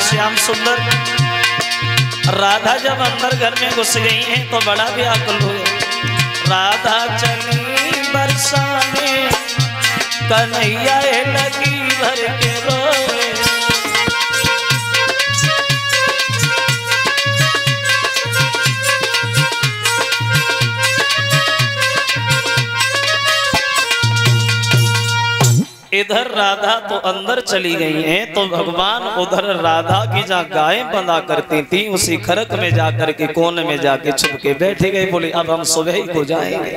श्याम सुंदर। राधा जब अंदर घर में घुस गई हैं तो बड़ा व्याकुल हो गया। राधा चली बरसाने कन्हैया लगी भर के रोए। इधर राधा तो अंदर चली गई हैं तो भगवान उधर राधा की जहाँ गायें बंधा करती थी उसी खरक में जाकर के कोने में जाके छुप के बैठे गए। बोले अब हम सुबह ही को जाएंगे।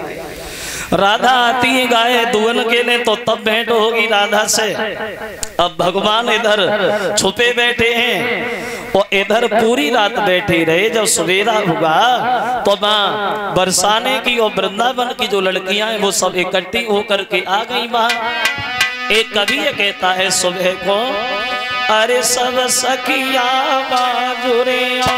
राधा आती है गाय दुहन के लिए तो तब भेंट होगी राधा से। अब भगवान इधर छुपे बैठे हैं और इधर पूरी रात बैठे रहे। जब सवेरा हुआ तो माँ बरसाने की और वृंदावन की जो लड़कियां हैं वो सब इकट्ठी होकर के आ गई वहां। एक कवि ये कहता है सुबह को, अरे सब सखिया बाजुरिया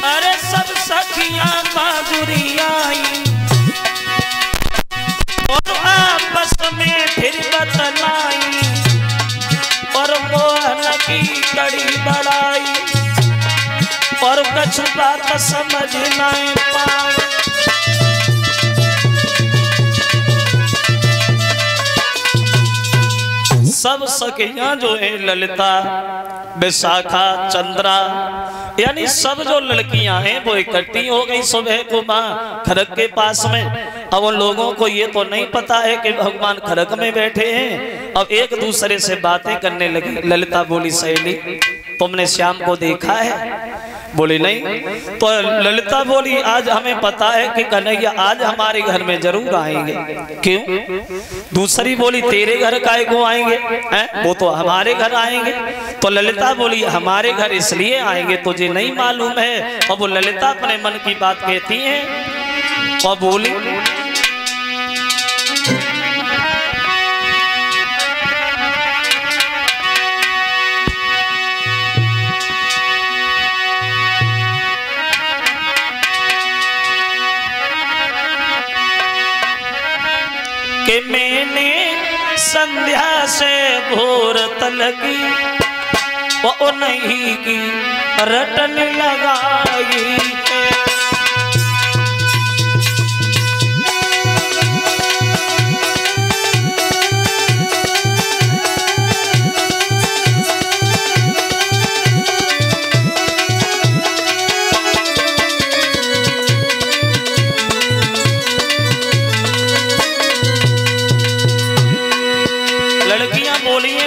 अरे सब सखिया बाजुरिया और आपस में फिर बतलाई और मोहन की कड़ी बड़ाई और कछु बात समझ नहीं पाए। सब सखियां जो है ललिता विशाखा चंद्रा यानी सब जो लड़कियां हैं वो इकट्ठी हो गई सुबह को माँ खरक के पास में। अब उन लोगों को ये तो नहीं पता है कि भगवान खरक में बैठे हैं। अब एक दूसरे से बातें करने लगी। ललिता बोली सहेली तुमने श्याम को देखा है? बोली नहीं। तो ललिता बोली आज हमें पता है कि कन्हैया आज हमारे घर में जरूर आएंगे। क्यों? दूसरी बोली तेरे घर काहे को आएंगे हैं? वो तो हमारे घर आएंगे। तो ललिता बोली हमारे घर इसलिए आएंगे तुझे नहीं मालूम है। और वो ललिता अपने मन की बात कहती है और बोली कि मैंने संध्या से भोर तलकी वो नहीं की रटन लगाई है।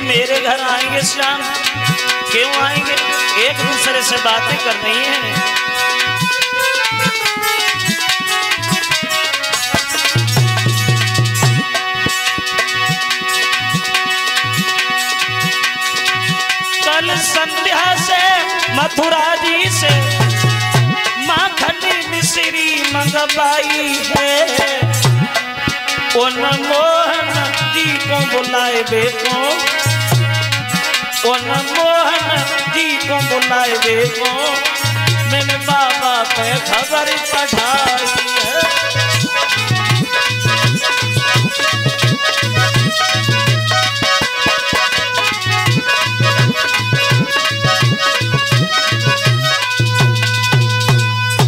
मेरे घर आएंगे श्याम। क्यों आएंगे? एक दूसरे से बातें कर रही हैं। कल संध्या से मथुरा जी से माखन मिश्री मंगवाई है। उन मोहन जी को बुलाए बेको उन मोहन जी को बुलाए देखो मैंने बाबा पे खबर पठाई है।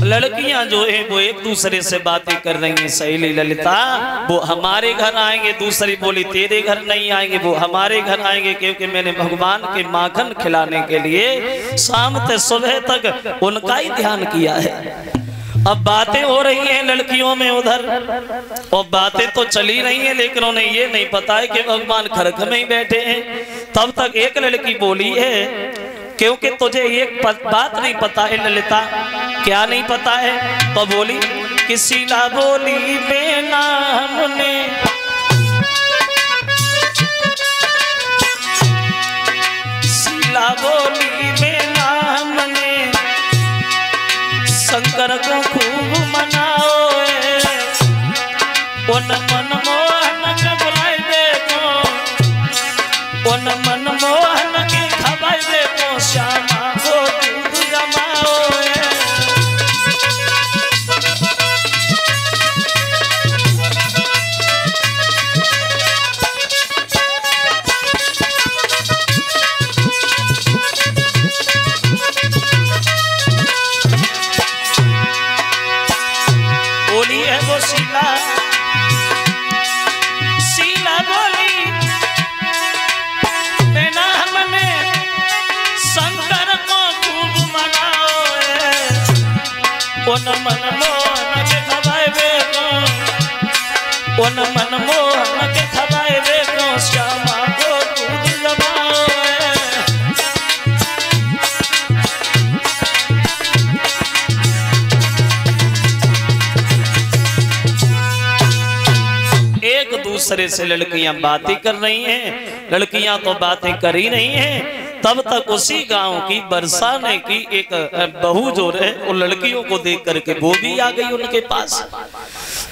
लड़कियां जो है वो एक दूसरे से बातें कर रही हैं। सहेली ललिता वो हमारे घर आएंगे। दूसरी बोली तेरे घर नहीं आएंगे वो हमारे घर आएंगे क्योंकि मैंने भगवान के माखन खिलाने के लिए शाम से सुबह तक उनका ही ध्यान किया है। अब बातें हो रही हैं लड़कियों में उधर और बातें तो चली रही हैं लेकिन उन्हें ये नहीं पता है कि भगवान खरक में ही बैठे हैं। तब तक एक लड़की बोली है क्योंकि तुझे एक बात नहीं पता है ललिता। क्या नहीं पता है? तो बोली किसी ना बोली बेना हमने सीला बोली बेना हमने शंकर को खूब मनाओ उन मनमोहन के बुलाए देखो उन मनमोहन की खबर देखो श्यामा को दूध जमाओ। उन मनमोहन के खवाए बेको, उन मनमोहन के खवाए बेको, श्यामा को दूध जमाओ। एक दूसरे से लड़कियां बातें कर रही हैं, लड़कियां तो बातें कर ही नहीं हैं। तब तक उसी गांव की बरसाने की एक बहू जो है वो लड़कियों को देख करके वो भी आ गई उनके पास।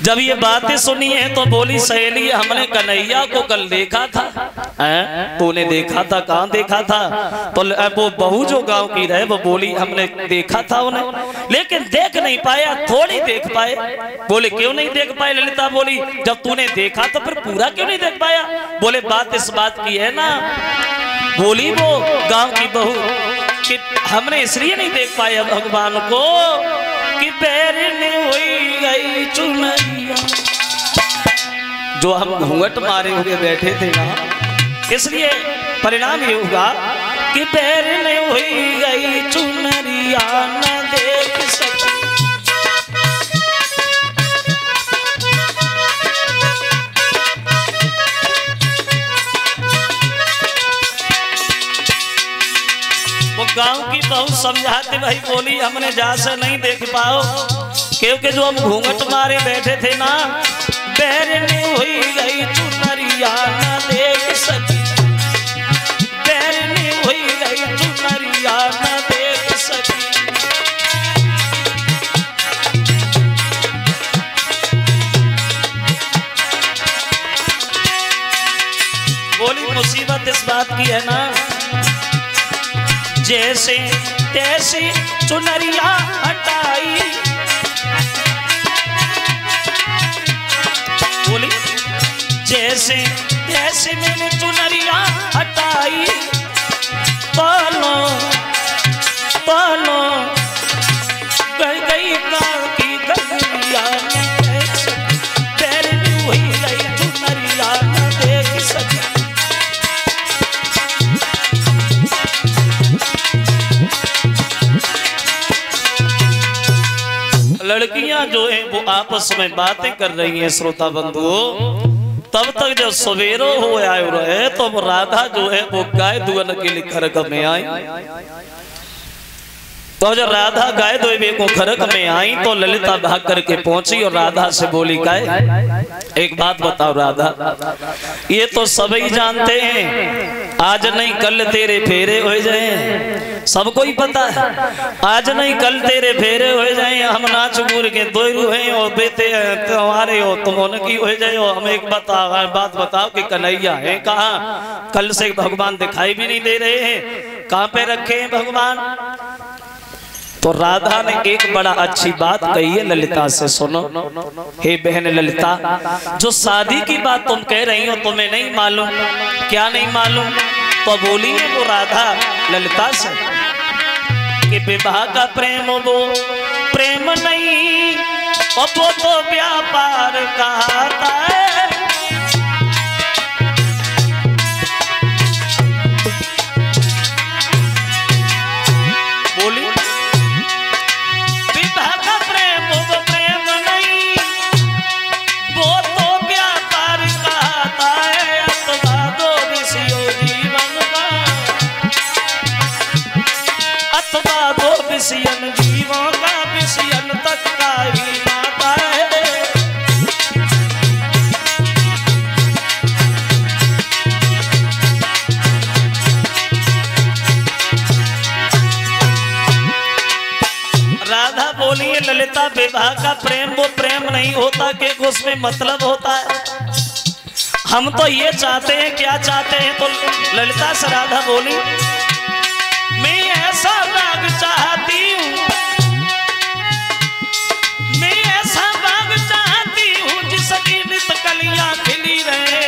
जब ये बातें सुनी है तो बोली, सहेली हमने कन्हैया को कल देखा था। तूने देखा था? कहाँ देखा था? तो वो बहू जो गांव की रहे वो बोली, हमने देखा था उन्हें, लेकिन देख नहीं पाया, थोड़ी देख पाए। बोले क्यों नहीं देख पाए? ललिता बोली, जब तूने देखा तो फिर पूरा क्यों नहीं देख पाया? बोले बात इस बात की है ना, बोली वो गांव की बहू कि हमने इसलिए नहीं देख पाया भगवान को कि पैरने हुई गई चुनरिया, जो हम घूंघट मारे हुए बैठे थे ना, इसलिए परिणाम ये होगा कि पैरने हुई गई चुनरिया न देख सकी। गांव की बहू समझाते भाई, बोली हमने जहां से नहीं देख पाओ क्योंकि जो हम घूंघट मारे बैठे थे ना, बैरनी हुई गई चुनरिया न देख सकी, बैरनी हुई गई चुनरिया न देख सकी। बोली मुसीबत इस बात की है ना, जैसे तैसे चुनरिया हटाई, बोली जैसे तैसे मैंने चुनरिया हटाई, पालो पालो कर गई गाँव की गलिया, पैरनी हुई गई चुनरिया न देख सकी। लड़कियां जो है वो आपस में बातें कर रही हैं श्रोता बंधुओं। तब तक जब सवेरो हो आयो रहे तो राधा जो है वो गाय दुहन के लिए खरक में आई। तो जब राधा गाय दुहने को खरक में आई तो ललिता भाग करके पहुंची और राधा से बोली, गाय एक बात बताओ राधा, ये तो सभी जानते हैं आज नहीं कल तेरे फेरे हो जाए, सबको ही पता है आज नहीं कल तेरे फेरे हो जाए, हम नाच गुर के दोरू हैं और बेटे तुम्हारे हो, तुम उनकी हो जाए। हम एक बात बताओ कि कन्हैया है कहाँ? कल से भगवान दिखाई भी नहीं दे रहे हैं, कहाँ पे रखे हैं भगवान? तो राधा ने एक बड़ा अच्छी बात कही है ललिता से, सुनो हे बहन ललिता, जो शादी की बात तुम कह रही हो तुम्हें नहीं मालूम? क्या नहीं मालूम? तो बोली है वो राधा ललिता से कि विवाह का प्रेम वो प्रेम नहीं, वो तो व्यापार कहता है। बोली विवाह का प्रेम वो प्रेम नहीं, वो तो व्यापार कहता है। अथवा दो विषयों जीवन का, अथवा दो विषयन जीवों का, विषयन तक का ही नाता है। राधा बोली है ललिता, विवाह का प्रेम वो प्रेम नहीं होता कि उसमें मतलब होता है। हम तो ये चाहते हैं, क्या चाहते हैं? तो ललिता से राधा बोली, मैं ऐसा राग चाहती हूँ, मैं ऐसा राग चाहती हूँ जिसकी नित कलियां खिली रहे,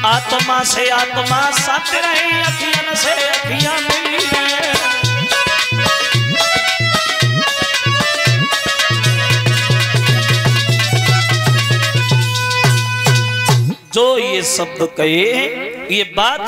आत्मा से आत्मा साथ रहे, अखियन से अखियां मिली रहे। जो ये शब्द कहे, ये बात